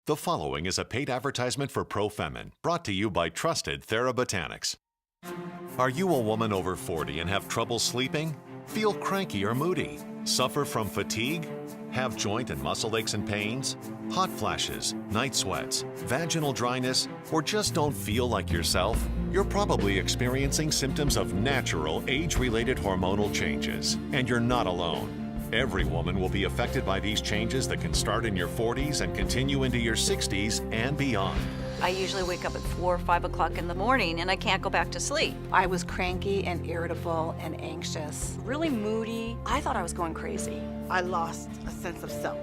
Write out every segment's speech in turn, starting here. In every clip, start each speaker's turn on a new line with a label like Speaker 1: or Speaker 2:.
Speaker 1: The following is a paid advertisement for Profemin, brought to you by trusted Therabotanics. Are you a woman over 40 and have trouble sleeping? Feel cranky or moody? Suffer from fatigue? Have joint and muscle aches and pains? Hot flashes, night sweats, vaginal dryness, or just don't feel like yourself? You're probably experiencing symptoms of natural age-related hormonal changes, and you're not alone. Every woman will be affected by these changes that can start in your 40s and continue into your 60s and beyond.
Speaker 2: I usually wake up at 4 or 5 o'clock in the morning and I can't go back to sleep.
Speaker 3: I was cranky and irritable and anxious.
Speaker 4: Really moody. I thought I was going crazy.
Speaker 5: I lost a sense of self.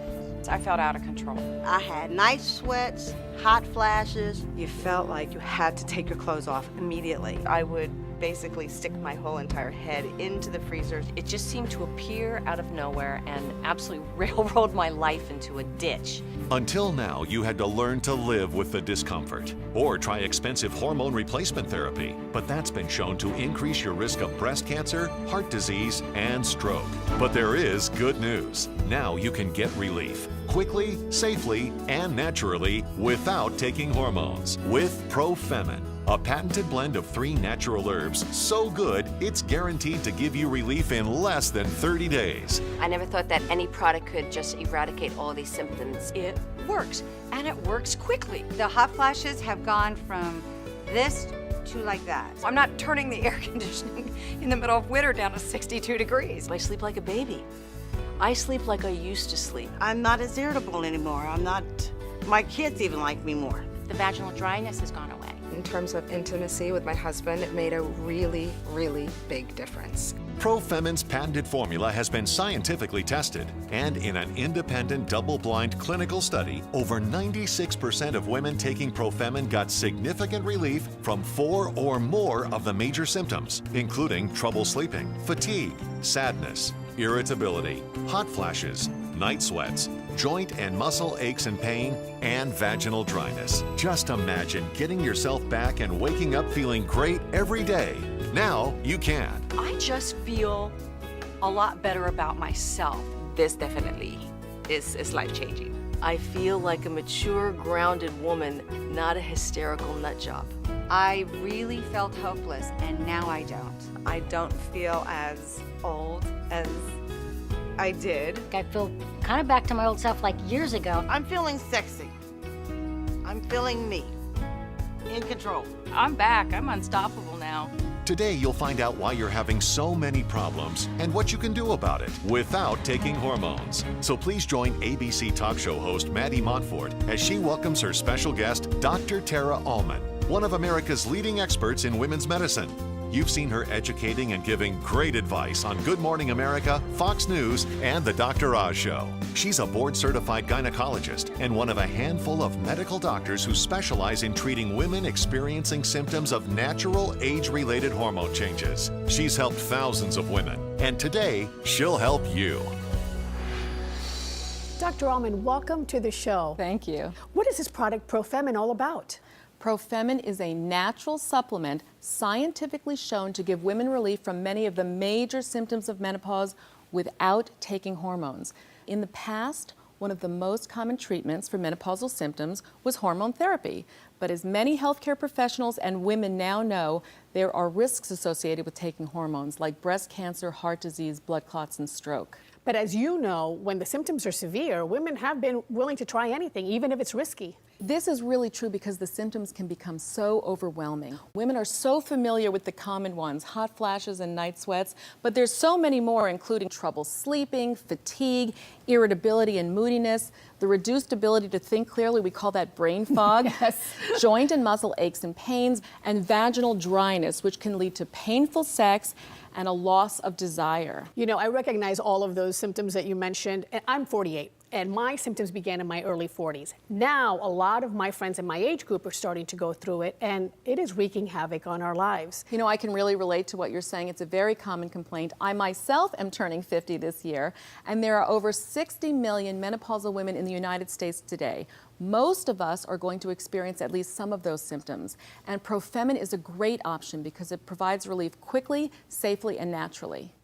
Speaker 4: I felt out of control.
Speaker 5: I had night sweats, hot flashes.
Speaker 6: You felt like you had to take your clothes off immediately. I would basically stick my whole entire head into the freezer.
Speaker 4: It just seemed to appear out of nowhere and absolutely railroad my life into a ditch.
Speaker 1: Until now, you had to learn to live with the discomfort or try expensive hormone replacement therapy, but that's been shown to increase your risk of breast cancer, heart disease, and stroke. But there is good news. Now you can get relief quickly, safely, and naturally without taking hormones with Profemin, a patented blend of 3 natural herbs so good it's guaranteed to give you relief in less than 30 days.
Speaker 7: I never thought that any product could just eradicate all these symptoms.
Speaker 4: It works, and it works quickly.
Speaker 8: The hot flashes have gone from this to like that.
Speaker 4: I'm not turning the air conditioning in the middle of winter down to 62 degrees.
Speaker 7: I sleep like a baby. I sleep like I used to sleep.
Speaker 5: I'm not as irritable anymore. My kids even like me more.
Speaker 7: The vaginal dryness has gone away.
Speaker 6: In terms of intimacy with my husband, it made a really, really big difference.
Speaker 1: Profemin's patented formula has been scientifically tested, and in an independent double-blind clinical study, over 96% of women taking Profemin got significant relief from 4 or more of the major symptoms, including trouble sleeping, fatigue, sadness, irritability, hot flashes, night sweats, joint and muscle aches and pain, and vaginal dryness. Just imagine getting yourself back and waking up feeling great every day. Now you can.
Speaker 4: I just feel a lot better about myself.
Speaker 6: This definitely is life-changing.
Speaker 7: I feel like a mature, grounded woman, not a hysterical nut job.
Speaker 8: I really felt hopeless, and now I don't.
Speaker 6: I don't feel as old as I did.
Speaker 9: I feel kind of back to my old self like years ago.
Speaker 5: I'm feeling sexy. I'm feeling me. In control.
Speaker 4: I'm back. I'm unstoppable now.
Speaker 1: Today, you'll find out why you're having so many problems and what you can do about it without taking hormones. So please join ABC talk show host Maddie Montfort as she welcomes her special guest, Dr. Tara Allman, one of America's leading experts in women's medicine. You've seen her educating and giving great advice on Good Morning America, Fox News, and The Dr. Oz Show. She's a board-certified gynecologist and one of a handful of medical doctors who specialize in treating women experiencing symptoms of natural age-related hormone changes. She's helped thousands of women, and today, she'll help you.
Speaker 10: Dr. Allman, welcome to the show.
Speaker 11: Thank you.
Speaker 10: What is this product Profemin all about?
Speaker 11: Profemin is a natural supplement scientifically shown to give women relief from many of the major symptoms of menopause without taking hormones. In the past, one of the most common treatments for menopausal symptoms was hormone therapy. But as many healthcare professionals and women now know, there are risks associated with taking hormones like breast cancer, heart disease, blood clots, and stroke.
Speaker 10: But as you know, when the symptoms are severe, women have been willing to try anything, even if it's risky.
Speaker 11: This is really true because the symptoms can become so overwhelming. Women are so familiar with the common ones, hot flashes and night sweats, but there's so many more, including trouble sleeping, fatigue, irritability and moodiness, the reduced ability to think clearly, we call that brain fog,
Speaker 10: Yes.
Speaker 11: joint and muscle aches and pains, and vaginal dryness, which can lead to painful sex and a loss of desire.
Speaker 10: You know, I recognize all of those symptoms that you mentioned, and I'm 48. And my symptoms began in my early 40s. Now, a lot of my friends in my age group are starting to go through it, and it is wreaking havoc on our lives.
Speaker 11: You know, I can really relate to what you're saying. It's a very common complaint. I myself am turning 50 this year, and there are over 60 million menopausal women in the United States today. Most of us are going to experience at least some of those symptoms, and Profemin is a great option because it provides relief quickly, safely, and naturally.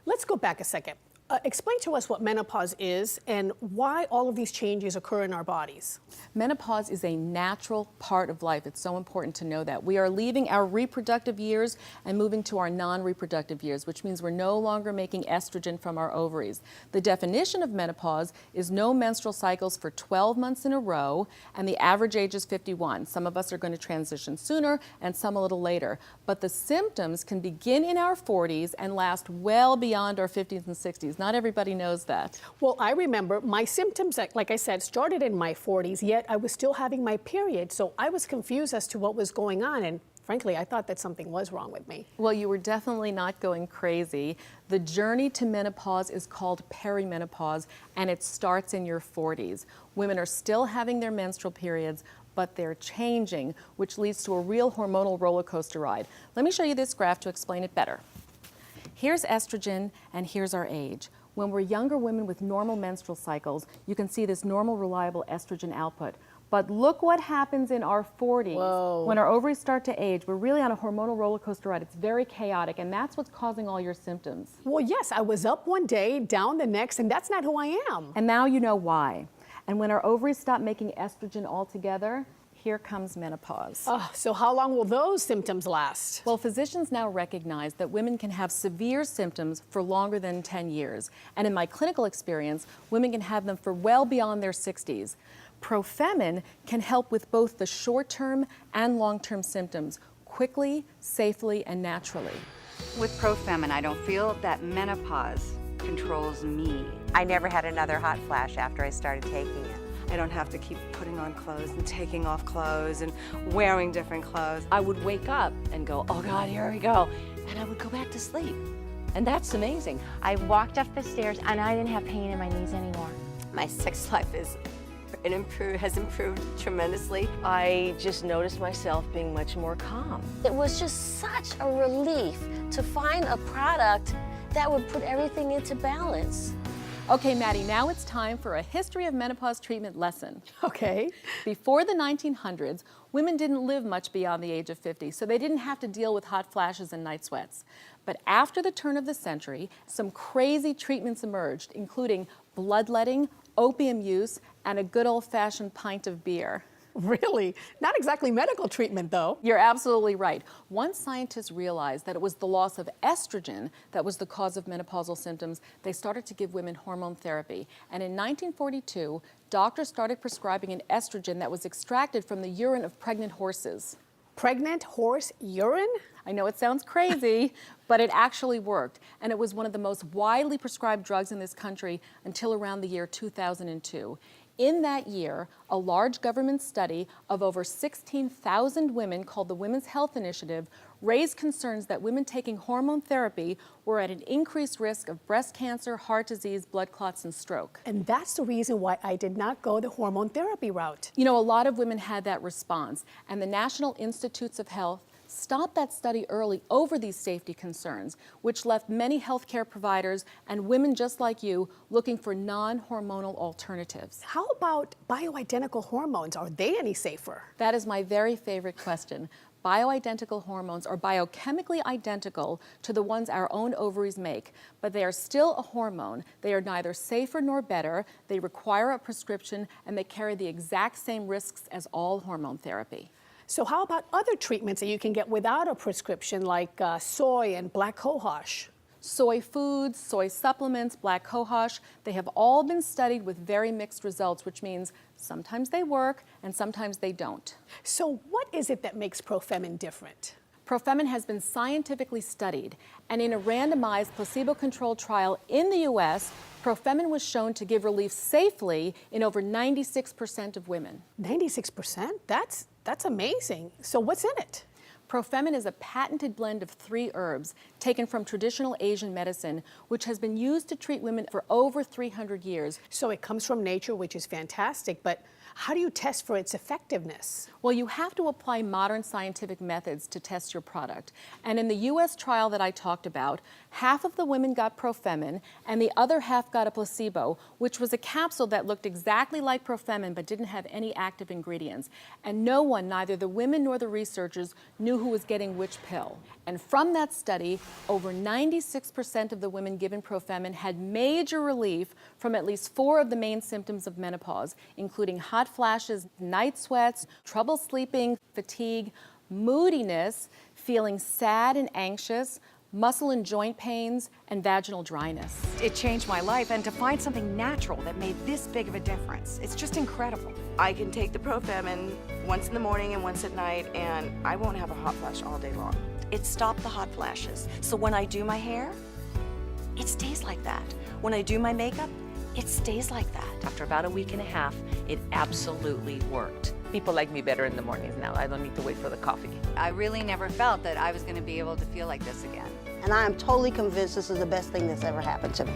Speaker 10: Let's go back a second. Explain to us what menopause is and why all of these changes occur in our bodies.
Speaker 11: Menopause is a natural part of life. It's so important to know that. We are leaving our reproductive years and moving to our non-reproductive years, which means we're no longer making estrogen from our ovaries. The definition of menopause is no menstrual cycles for 12 months in a row, and the average age is 51. Some of us are going to transition sooner and some a little later. But the symptoms can begin in our 40s and last well beyond our 50s and 60s. Not everybody knows that.
Speaker 10: Well, I remember my symptoms, like I said, started in my 40s, yet I was still having my period. So I was confused as to what was going on. And frankly, I thought that something was wrong with me.
Speaker 11: Well, you were definitely not going crazy. The journey to menopause is called perimenopause, and it starts in your 40s. Women are still having their menstrual periods, but they're changing, which leads to a real hormonal roller coaster ride. Let me show you this graph to explain it better. Here's estrogen, and here's our age. When we're younger women with normal menstrual cycles, you can see this normal, reliable estrogen output. But look what happens in our 40s.
Speaker 10: Whoa.
Speaker 11: When our ovaries start to age. We're really on a hormonal roller coaster ride. It's very chaotic, and that's what's causing all your symptoms.
Speaker 10: Well, yes, I was up one day, down the next, and that's not who I am.
Speaker 11: And now you know why. And when our ovaries stop making estrogen altogether, here comes menopause.
Speaker 10: Oh, so how long will those symptoms last?
Speaker 11: Well, physicians now recognize that women can have severe symptoms for longer than 10 years. And in my clinical experience, women can have them for well beyond their 60s. Profemin can help with both the short-term and long-term symptoms quickly, safely, and naturally.
Speaker 8: With Profemin, I don't feel that menopause controls me.
Speaker 12: I never had another hot flash after I started taking it.
Speaker 6: I don't have to keep putting on clothes and taking off clothes and wearing different clothes.
Speaker 4: I would wake up and go, oh God, here we go. And I would go back to sleep. And that's amazing.
Speaker 12: I walked up the stairs and I didn't have pain in my knees anymore.
Speaker 7: My sex life has improved tremendously. I just noticed myself being much more calm. It was just such a relief to find a product that would put everything into balance.
Speaker 11: Okay, Maddie, now it's time for a history of menopause treatment lesson.
Speaker 10: Okay.
Speaker 11: Before the 1900s, women didn't live much beyond the age of 50, so they didn't have to deal with hot flashes and night sweats. But after the turn of the century, some crazy treatments emerged, including bloodletting, opium use, and a good old-fashioned pint of beer.
Speaker 10: Really? Not exactly medical treatment, though.
Speaker 11: You're absolutely right. Once scientists realized that it was the loss of estrogen that was the cause of menopausal symptoms, they started to give women hormone therapy. And in 1942, doctors started prescribing an estrogen that was extracted from the urine of pregnant horses.
Speaker 10: Pregnant horse urine?
Speaker 11: I know it sounds crazy, but it actually worked. And it was one of the most widely prescribed drugs in this country until around the year 2002. In that year, a large government study of over 16,000 women called the Women's Health Initiative raised concerns that women taking hormone therapy were at an increased risk of breast cancer, heart disease, blood clots, and stroke.
Speaker 10: And that's the reason why I did not go the hormone therapy route.
Speaker 11: You know, a lot of women had that response, and the National Institutes of Health stopped that study early over these safety concerns, which left many healthcare providers and women just like you looking for non-hormonal alternatives.
Speaker 10: How about bioidentical hormones? Are they any safer?
Speaker 11: That is my very favorite question. Bioidentical hormones are biochemically identical to the ones our own ovaries make, but they are still a hormone. They are neither safer nor better. They require a prescription, and they carry the exact same risks as all hormone therapy.
Speaker 10: So how about other treatments that you can get without a prescription, like soy and black cohosh?
Speaker 11: Soy foods, soy supplements, black cohosh, they have all been studied with very mixed results, which means sometimes they work and sometimes they don't.
Speaker 10: So what is it that makes Profemin different?
Speaker 11: Profemin has been scientifically studied, and in a randomized placebo-controlled trial in the US, Profemin was shown to give relief safely in over 96% of women.
Speaker 10: 96%? That's amazing. So what's in it?
Speaker 11: Profemin is a patented blend of 3 herbs taken from traditional Asian medicine, which has been used to treat women for over 300 years.
Speaker 10: So it comes from nature, which is fantastic, but How do you test for its effectiveness?
Speaker 11: Well, you have to apply modern scientific methods to test your product. And in the U.S. trial that I talked about, half of the women got Profemin and the other half got a placebo, which was a capsule that looked exactly like Profemin but didn't have any active ingredients. And no one, neither the women nor the researchers, knew who was getting which pill. And from that study, over 96% of the women given Profemin had major relief from at least 4 of the main symptoms of menopause, including hot flashes, night sweats, trouble sleeping, fatigue, moodiness, feeling sad and anxious, muscle and joint pains, and vaginal dryness.
Speaker 13: It changed my life, and to find something natural that made this big of a difference, it's just incredible.
Speaker 6: I can take the Profemin once in the morning and once at night, and I won't have a hot flash all day long.
Speaker 13: It stopped the hot flashes. So when I do my hair, it stays like that. When I do my makeup, it stays like that.
Speaker 4: After about a week and a half, it absolutely worked.
Speaker 14: People like me better in the mornings now. I don't need to wait for the coffee.
Speaker 8: I really never felt that I was going to be able to feel like this again.
Speaker 15: And I am totally convinced this is the best thing that's ever happened to me.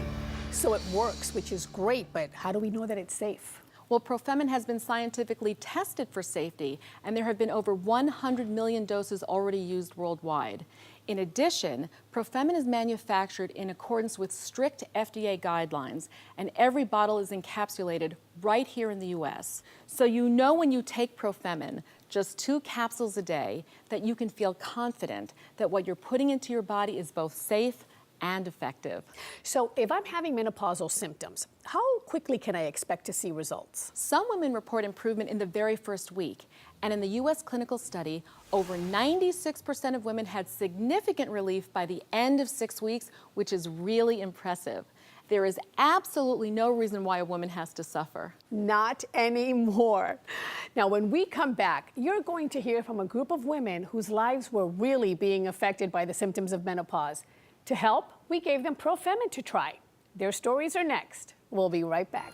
Speaker 10: So it works, which is great, but how do we know that it's safe?
Speaker 11: Well, Profemin has been scientifically tested for safety, and there have been over 100 million doses already used worldwide. In addition, Profemin is manufactured in accordance with strict FDA guidelines, and every bottle is encapsulated right here in the U.S. So you know when you take Profemin, just 2 capsules a day, that you can feel confident that what you're putting into your body is both safe and effective.
Speaker 10: So if I'm having menopausal symptoms, how quickly can I expect to see results?
Speaker 11: Some women report improvement in the very first week. And in the U.S. clinical study, over 96% of women had significant relief by the end of 6 weeks, which is really impressive. There is absolutely no reason why a woman has to suffer.
Speaker 10: Not anymore. Now, when we come back, you're going to hear from a group of women whose lives were really being affected by the symptoms of menopause. To help, we gave them Profemin to try. Their stories are next. We'll be right back.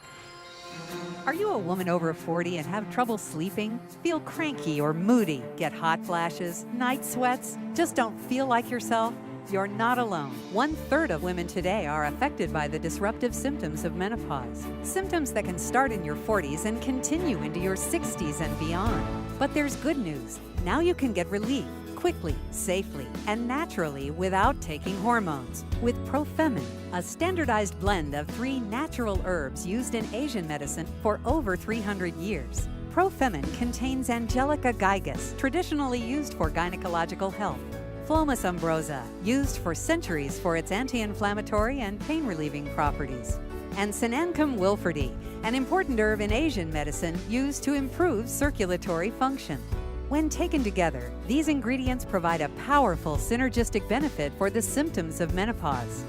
Speaker 16: Are you a woman over 40 and have trouble sleeping? Feel cranky or moody? Get hot flashes, night sweats? Just don't feel like yourself? You're not alone. 1/3 of women today are affected by the disruptive symptoms of menopause. Symptoms that can start in your 40s and continue into your 60s and beyond. But there's good news. Now you can get relief quickly, safely, and naturally without taking hormones with Profemin, a standardized blend of 3 natural herbs used in Asian medicine for over 300 years. Profemin contains Angelica gigas, traditionally used for gynecological health, Phlomis umbrosa, used for centuries for its anti-inflammatory and pain-relieving properties, and Sinancum wilfordi, an important herb in Asian medicine used to improve circulatory function. When taken together, these ingredients provide a powerful synergistic benefit for the symptoms of menopause.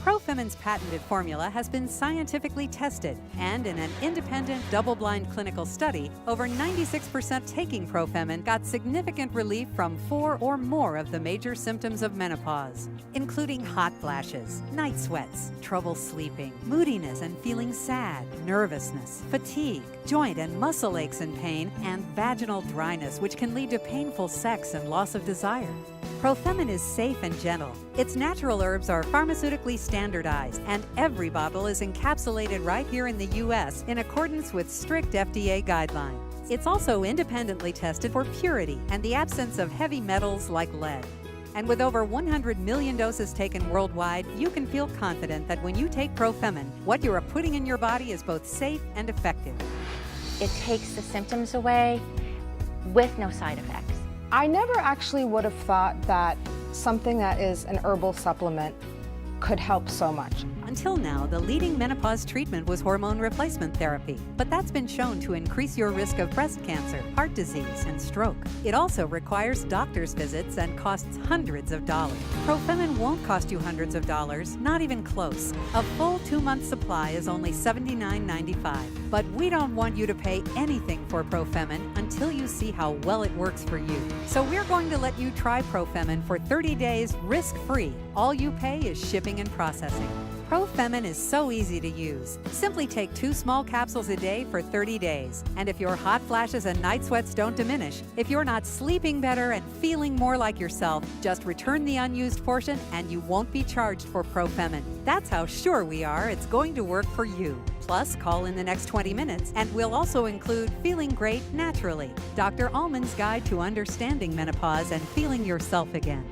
Speaker 16: Profemin's patented formula has been scientifically tested, and in an independent, double-blind clinical study, over 96% taking Profemin got significant relief from 4 or more of the major symptoms of menopause, including hot flashes, night sweats, trouble sleeping, moodiness and feeling sad, nervousness, fatigue, joint and muscle aches and pain, and vaginal dryness, which can lead to painful sex and loss of desire. Profemin is safe and gentle. Its natural herbs are pharmaceutically standardized, and every bottle is encapsulated right here in the U.S. in accordance with strict FDA guidelines. It's also independently tested for purity and the absence of heavy metals like lead. And with over 100 million doses taken worldwide, you can feel confident that when you take Profemin, what you are putting in your body is both safe and effective.
Speaker 12: It takes the symptoms away with no side effects.
Speaker 17: I never actually would have thought that something that is an herbal supplement could help so much.
Speaker 16: Until now, the leading menopause treatment was hormone replacement therapy, but that's been shown to increase your risk of breast cancer, heart disease, and stroke. It also requires doctor's visits and costs hundreds of dollars. Profemin won't cost you hundreds of dollars, not even close. A full 2-month supply is only $79.95, but we don't want you to pay anything for Profemin until you see how well it works for you. So we're going to let you try Profemin for 30 days risk-free. All you pay is shipping and processing. Profemin is so easy to use. Simply take 2 small capsules a day for 30 days. And if your hot flashes and night sweats don't diminish, if you're not sleeping better and feeling more like yourself, just return the unused portion and you won't be charged for Profemin. That's how sure we are it's going to work for you. Plus, call in the next 20 minutes and we'll also include Feeling Great Naturally, Dr. Allman's Guide to Understanding Menopause and Feeling Yourself Again.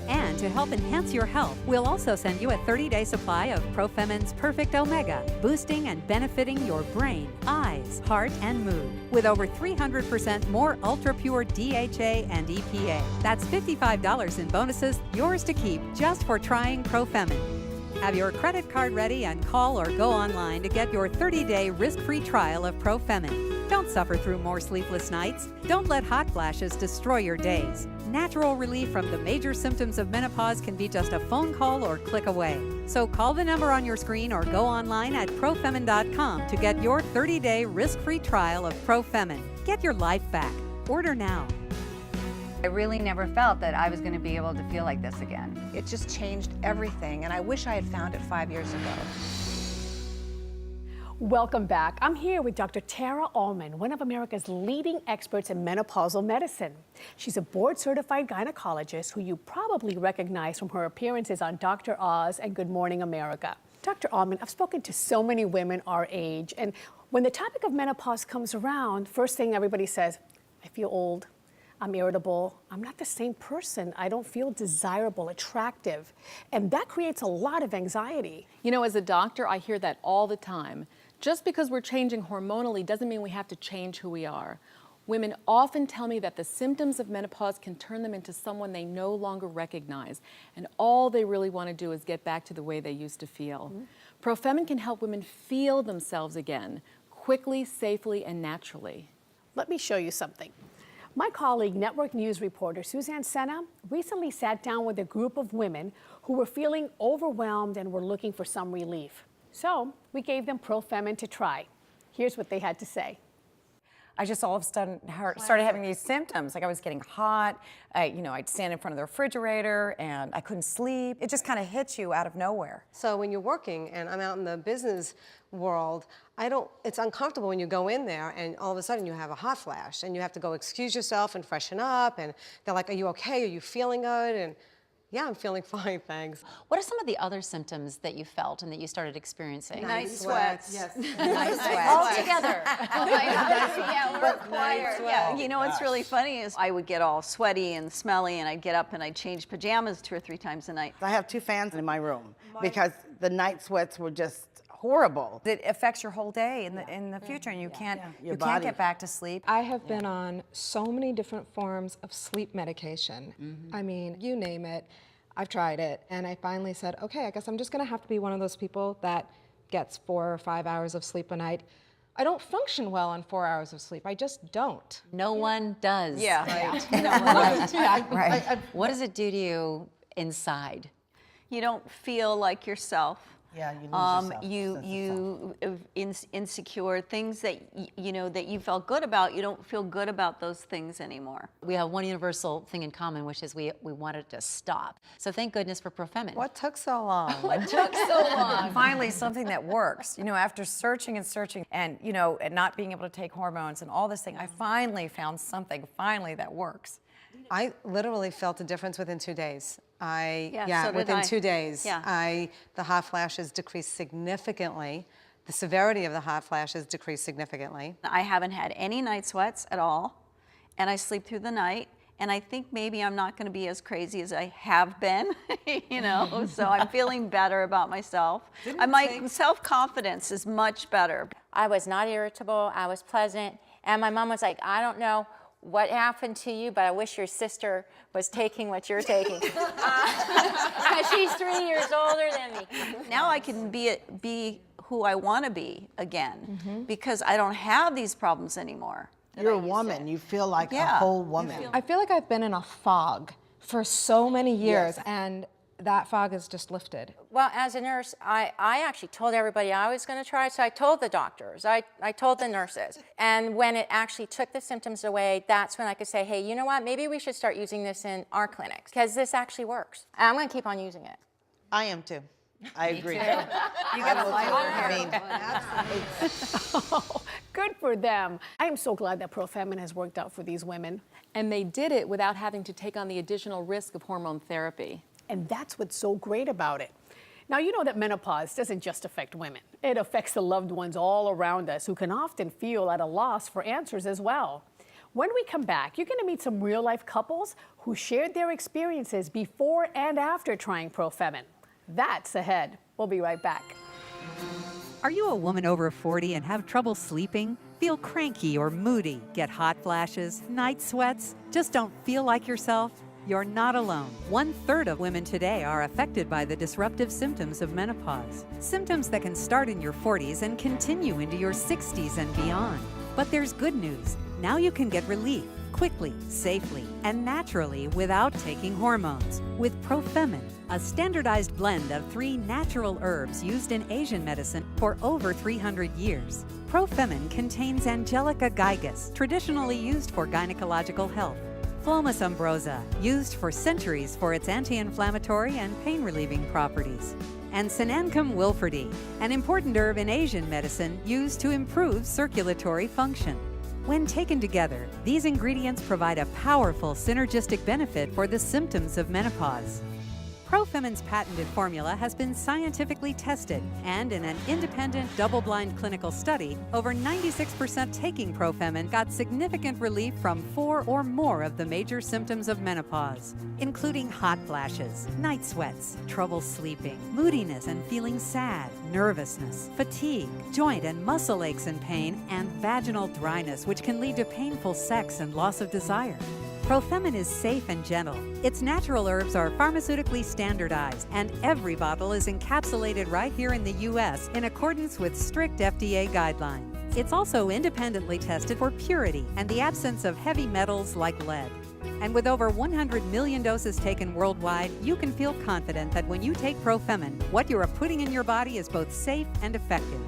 Speaker 16: And to help enhance your health, we'll also send you a 30-day supply of Profemin's Perfect Omega, boosting and benefiting your brain, eyes, heart, and mood. With over 300% more ultra-pure DHA and EPA. That's $55 in bonuses, yours to keep just for trying Profemin. Have your credit card ready and call or go online to get your 30-day risk-free trial of Profemin. Don't suffer through more sleepless nights. Don't let hot flashes destroy your days. Natural relief from the major symptoms of menopause can be just a phone call or click away. So call the number on your screen or go online at Profemin.com to get your 30-day risk-free trial of Profemin. Get your life back. Order now.
Speaker 8: I really never felt that I was going to be able to feel like this again.
Speaker 3: It just changed everything, and I wish I had found it 5 years ago.
Speaker 10: Welcome back. I'm here with Dr. Tara Allman, one of America's leading experts in menopausal medicine. She's a board-certified gynecologist who you probably recognize from her appearances on Dr. Oz and Good Morning America. Dr. Allman, I've spoken to so many women our age, and when the topic of menopause comes around, first thing everybody says, I feel old, I'm irritable, I'm not the same person, I don't feel desirable, attractive, and that creates a lot of anxiety.
Speaker 11: You know, as a doctor, I hear that all the time. Just because we're changing hormonally doesn't mean we have to change who we are. Women often tell me that the symptoms of menopause can turn them into someone they no longer recognize, and all they really want to do is get back to the way they used to feel. Profemin can help women feel themselves again, quickly, safely, and naturally.
Speaker 10: Let me show you something. My colleague, network news reporter Suzanne Senna, recently sat down with a group of women who were feeling overwhelmed and were looking for some relief. So we gave them Profemin to try. Here's what they had to say.
Speaker 18: I just all of a sudden started having these symptoms. Like I was getting hot, I'd stand in front of the refrigerator and I couldn't sleep. It just kind of hits you out of nowhere.
Speaker 6: So when you're working, and I'm out in the business world, it's uncomfortable when you go in there and all of a sudden you have a hot flash and you have to go excuse yourself and freshen up, and they're like, are you okay? Are you feeling good? And yeah, I'm feeling fine, thanks.
Speaker 13: What are some of the other symptoms that you felt and that you started experiencing?
Speaker 2: Night sweats.
Speaker 6: Yes.
Speaker 13: Night sweats. All together.
Speaker 2: Yeah, we're required. Yeah, you know what's really funny is I would get all sweaty and smelly, and I'd get up and I'd change pajamas 2 or 3 times a night.
Speaker 19: I have 2 fans in my room because the night sweats were just horrible.
Speaker 18: It affects your whole day in the future, and you can't get back to sleep.
Speaker 17: I have been on so many different forms of sleep medication. I mean, you name it, I've tried it, and I finally said, okay, I guess I'm just gonna have to be one of those people that gets 4 or 5 hours of sleep a night. I don't function well on 4 hours of sleep. I just don't.
Speaker 13: No one does.
Speaker 2: Yeah.
Speaker 13: Right. No one does. Right. What does it do to you inside?
Speaker 2: You don't feel like yourself.
Speaker 19: Yeah, you lose yourself.
Speaker 2: You insecure things that that you felt good about. You don't feel good about those things anymore.
Speaker 13: We have one universal thing in common, which is we wanted to stop. So thank goodness for Profemin.
Speaker 6: What took so long?
Speaker 2: What took so long?
Speaker 18: Finally, something that works. After searching and searching and, and not being able to take hormones and all this thing, I finally found something that works.
Speaker 6: I literally felt a difference within 2 days.
Speaker 2: So
Speaker 6: within
Speaker 2: I.
Speaker 6: 2 days,
Speaker 2: Yeah.
Speaker 6: The hot flashes decreased significantly. The severity of the hot flashes decreased significantly.
Speaker 2: I haven't had any night sweats at all, and I sleep through the night. And I think maybe I'm not going to be as crazy as I have been, so I'm feeling better about myself. My self-confidence is much better.
Speaker 12: I was not irritable, I was pleasant, and my mom was like, I don't know what happened to you, but I wish your sister was taking what you're taking. Because she's 3 years older than me.
Speaker 2: Now I can be who I want to be again, because I don't have these problems anymore.
Speaker 19: You're a woman. You feel like a whole woman.
Speaker 17: I feel like I've been in a fog for so many years, and that fog is just lifted.
Speaker 12: Well, as a nurse, I actually told everybody I was going to try it, so I told the doctors, I told the nurses. And when it actually took the symptoms away, that's when I could say, hey, you know what, maybe we should start using this in our clinics, because this actually works. And I'm going to keep on using it.
Speaker 19: I am too. I agree.
Speaker 2: You got a light
Speaker 10: Oh, good for them. I am so glad that Profemin has worked out for these women.
Speaker 11: And they did it without having to take on the additional risk of hormone therapy.
Speaker 10: And that's what's so great about it. Now, you know that menopause doesn't just affect women. It affects the loved ones all around us who can often feel at a loss for answers as well. When we come back, you're going to meet some real-life couples who shared their experiences before and after trying Profemin. That's ahead. We'll be right back.
Speaker 16: Are you a woman over 40 and have trouble sleeping? Feel cranky or moody? Get hot flashes, night sweats? Just don't feel like yourself? You're not alone. 1/3 of women today are affected by the disruptive symptoms of menopause. Symptoms that can start in your 40s and continue into your 60s and beyond. But there's good news. Now you can get relief quickly, safely, and naturally without taking hormones with Profemin, a standardized blend of 3 natural herbs used in Asian medicine for over 300 years. Profemin contains Angelica gigas, traditionally used for gynecological health. Phlomis umbrosa, used for centuries for its anti-inflammatory and pain-relieving properties. And Sinancum wilfordi, an important herb in Asian medicine used to improve circulatory function. When taken together, these ingredients provide a powerful synergistic benefit for the symptoms of menopause. Profemin's patented formula has been scientifically tested, and in an independent double-blind clinical study, over 96% taking Profemin got significant relief from 4 or more of the major symptoms of menopause, including hot flashes, night sweats, trouble sleeping, moodiness and feeling sad, nervousness, fatigue, joint and muscle aches and pain, and vaginal dryness, which can lead to painful sex and loss of desire. Profemin is safe and gentle. Its natural herbs are pharmaceutically standardized, and every bottle is encapsulated right here in the U.S. in accordance with strict FDA guidelines. It's also independently tested for purity and the absence of heavy metals like lead. And with over 100 million doses taken worldwide, you can feel confident that when you take Profemin, what you are putting in your body is both safe and effective.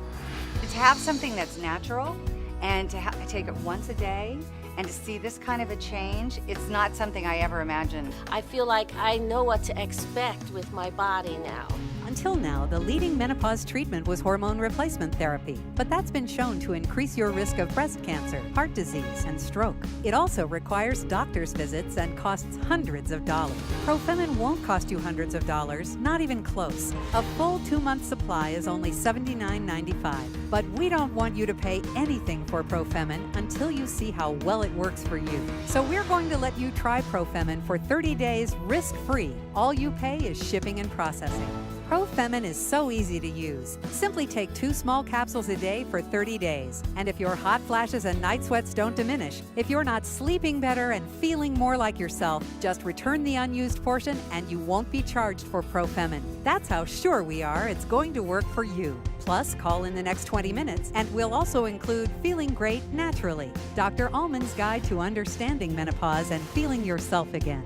Speaker 8: To have something that's natural and to take it once a day, and to see this kind of a change, it's not something I ever imagined.
Speaker 7: I feel like I know what to expect with my body now.
Speaker 16: Until now, the leading menopause treatment was hormone replacement therapy, but that's been shown to increase your risk of breast cancer, heart disease, and stroke. It also requires doctor's visits and costs hundreds of dollars. Profemin won't cost you hundreds of dollars, not even close. A full 2-month supply is only $79.95, but we don't want you to pay anything for Profemin until you see how well it works for you. So we're going to let you try Profemin for 30 days risk-free. All you pay is shipping and processing. Profemin is so easy to use. Simply take 2 small capsules a day for 30 days. And if your hot flashes and night sweats don't diminish, if you're not sleeping better and feeling more like yourself, just return the unused portion and you won't be charged for Profemin. That's how sure we are it's going to work for you. Plus, call in the next 20 minutes and we'll also include Feeling Great Naturally, Dr. Allman's Guide to Understanding Menopause and Feeling Yourself Again.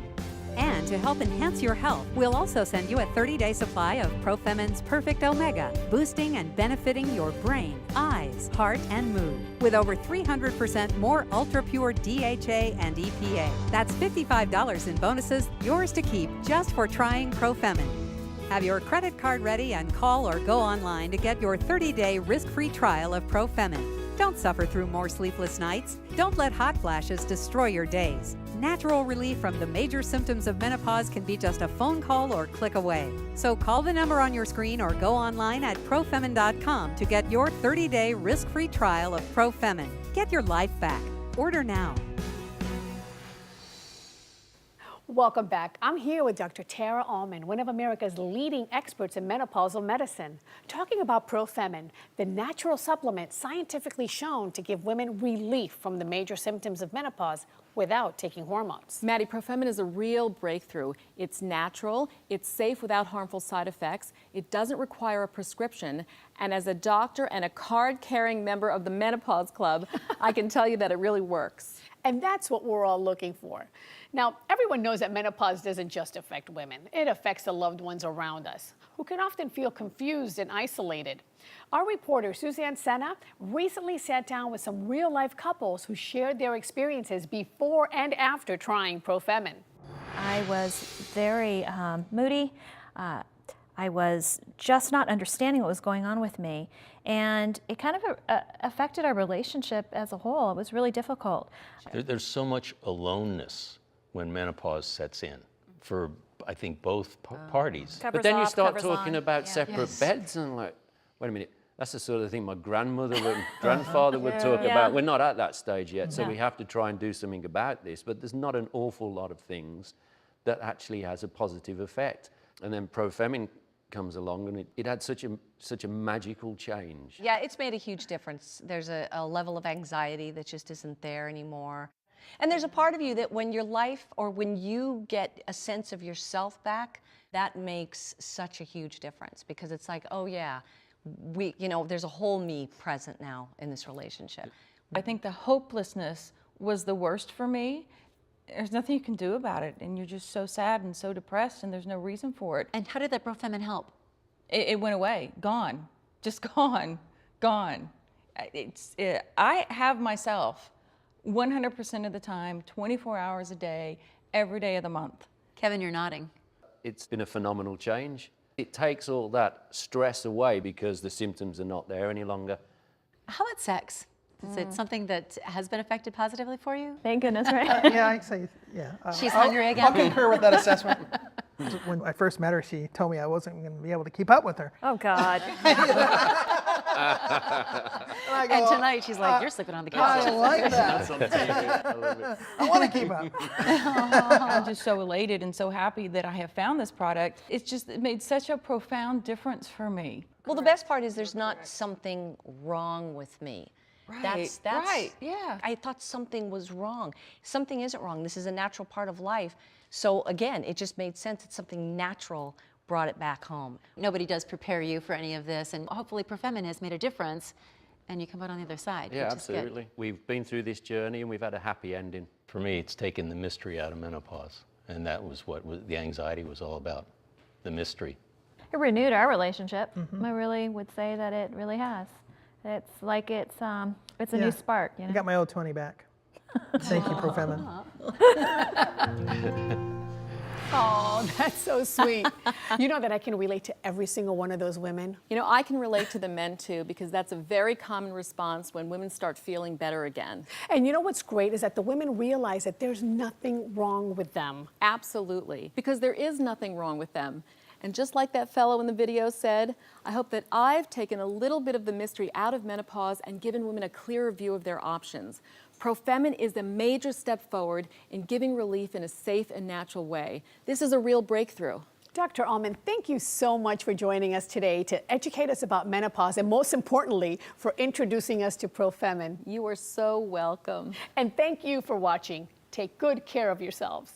Speaker 16: And to help enhance your health, we'll also send you a 30-day supply of Profemin's Perfect Omega, boosting and benefiting your brain, eyes, heart, and mood. With over 300% more ultra-pure DHA and EPA. That's $55 in bonuses, yours to keep just for trying Profemin. Have your credit card ready and call or go online to get your 30-day risk-free trial of Profemin. Don't suffer through more sleepless nights. Don't let hot flashes destroy your days. Natural relief from the major symptoms of menopause can be just a phone call or click away. So call the number on your screen or go online at Profemin.com to get your 30-day risk-free trial of Profemin. Get your life back. Order now.
Speaker 10: Welcome back. I'm here with Dr. Tara Allman, one of America's leading experts in menopausal medicine, talking about Profemin, the natural supplement scientifically shown to give women relief from the major symptoms of menopause without taking hormones.
Speaker 11: Maddie, Profemin is a real breakthrough. It's natural, it's safe without harmful side effects, it doesn't require a prescription, and as a doctor and a card-carrying member of the Menopause Club, I can tell you that it really works.
Speaker 10: And that's what we're all looking for. Now, everyone knows that menopause doesn't just affect women. It affects the loved ones around us, who can often feel confused and isolated. Our reporter, Suzanne Senna, recently sat down with some real-life couples who shared their experiences before and after trying Profemin.
Speaker 20: I was very moody. I was just not understanding what was going on with me. And it kind of affected our relationship as a whole. It was really difficult.
Speaker 21: There's so much aloneness when menopause sets in for, I think, both parties.
Speaker 22: But then you start talking about separate beds and like, wait a minute, that's the sort of thing my grandmother and grandfather would talk about. We're not at that stage yet, so we have to try and do something about this. But there's not an awful lot of things that actually has a positive effect. And then Profemin comes along, and it had such a magical change.
Speaker 23: Yeah, it's made a huge difference. There's a level of anxiety that just isn't there anymore. And there's a part of you that when your life, or when you get a sense of yourself back, that makes such a huge difference, because it's like, oh yeah, there's a whole me present now in this relationship.
Speaker 24: I think the hopelessness was the worst for me. There's nothing you can do about it, and you're just so sad and so depressed, and there's no reason for it.
Speaker 2: And how did that Profemin help?
Speaker 24: It went away, gone, just gone. I have myself 100% of the time, 24 hours a day, every day of the month.
Speaker 2: Kevin, you're nodding.
Speaker 22: It's been a phenomenal change. It takes all that stress away because the symptoms are not there any longer.
Speaker 2: How about sex? Is it something that has been affected positively for you?
Speaker 20: Thank goodness, right?
Speaker 25: Yeah, I'd say, yeah.
Speaker 2: She's hungry again?
Speaker 25: I'll concur with that assessment. When I first met her, she told me I wasn't going to be able to keep up with her.
Speaker 20: Oh, God.
Speaker 2: And tonight she's like, you're sleeping on the couch.
Speaker 25: I like that.
Speaker 22: That's on TV. I love it.
Speaker 25: I want to keep up.
Speaker 24: I'm just so elated and so happy that I have found this product. It made such a profound difference for me.
Speaker 23: Well, the best part is there's not something wrong with me.
Speaker 24: Right, right, yeah.
Speaker 23: I thought something was wrong. Something isn't wrong. This is a natural part of life. So again, it just made sense that something natural brought it back home.
Speaker 2: Nobody does prepare you for any of this, and hopefully Profemin has made a difference, and you come out on the other side.
Speaker 22: Yeah,
Speaker 2: which is good.
Speaker 22: absolutely. We've been through this journey, and we've had a happy ending.
Speaker 21: For me, it's taken the mystery out of menopause, and that was what the anxiety was all about, the mystery.
Speaker 20: It renewed our relationship. I really would say that it really has. It's like it's a new spark. You know?
Speaker 25: I got my old 20 back. Thank you, Profemin.
Speaker 10: Oh, that's so sweet. You know that I can relate to every single one of those women.
Speaker 11: You know, I can relate to the men too, because that's a very common response when women start feeling better again.
Speaker 10: And you know what's great is that the women realize that there's nothing wrong with them.
Speaker 11: Absolutely, because there is nothing wrong with them. And just like that fellow in the video said, I hope that I've taken a little bit of the mystery out of menopause and given women a clearer view of their options. Profemin is a major step forward in giving relief in a safe and natural way. This is a real breakthrough.
Speaker 10: Dr. Allman, thank you so much for joining us today to educate us about menopause, and most importantly, for introducing us to Profemin.
Speaker 11: You are so welcome.
Speaker 10: And thank you for watching. Take good care of yourselves.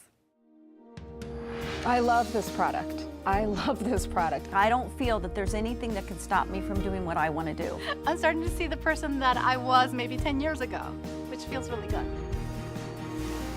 Speaker 17: I love this product. I love this product.
Speaker 2: I don't feel that there's anything that can stop me from doing what I want to do.
Speaker 26: I'm starting to see the person that I was maybe 10 years ago, which feels really good.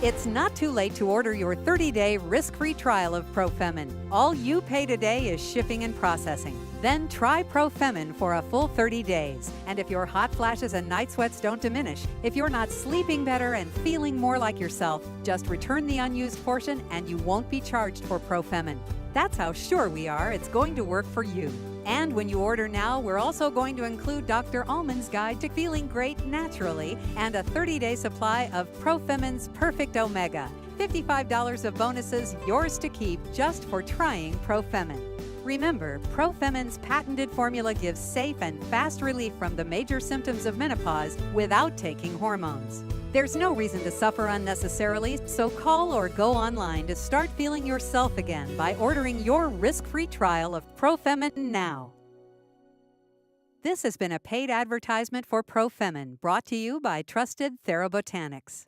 Speaker 16: It's not too late to order your 30-day risk-free trial of Profemin. All you pay today is shipping and processing. Then try Profemin for a full 30 days. And if your hot flashes and night sweats don't diminish, if you're not sleeping better and feeling more like yourself, just return the unused portion and you won't be charged for Profemin. That's how sure we are it's going to work for you. And when you order now, we're also going to include Dr. Allman's guide to feeling great naturally and a 30-day supply of Profemin's Perfect Omega. $55 of bonuses yours to keep just for trying Profemin. Remember, Profemin's patented formula gives safe and fast relief from the major symptoms of menopause without taking hormones. There's no reason to suffer unnecessarily, so call or go online to start feeling yourself again by ordering your risk-free trial of Profemin now. This has been a paid advertisement for Profemin, brought to you by Trusted Therabotanics.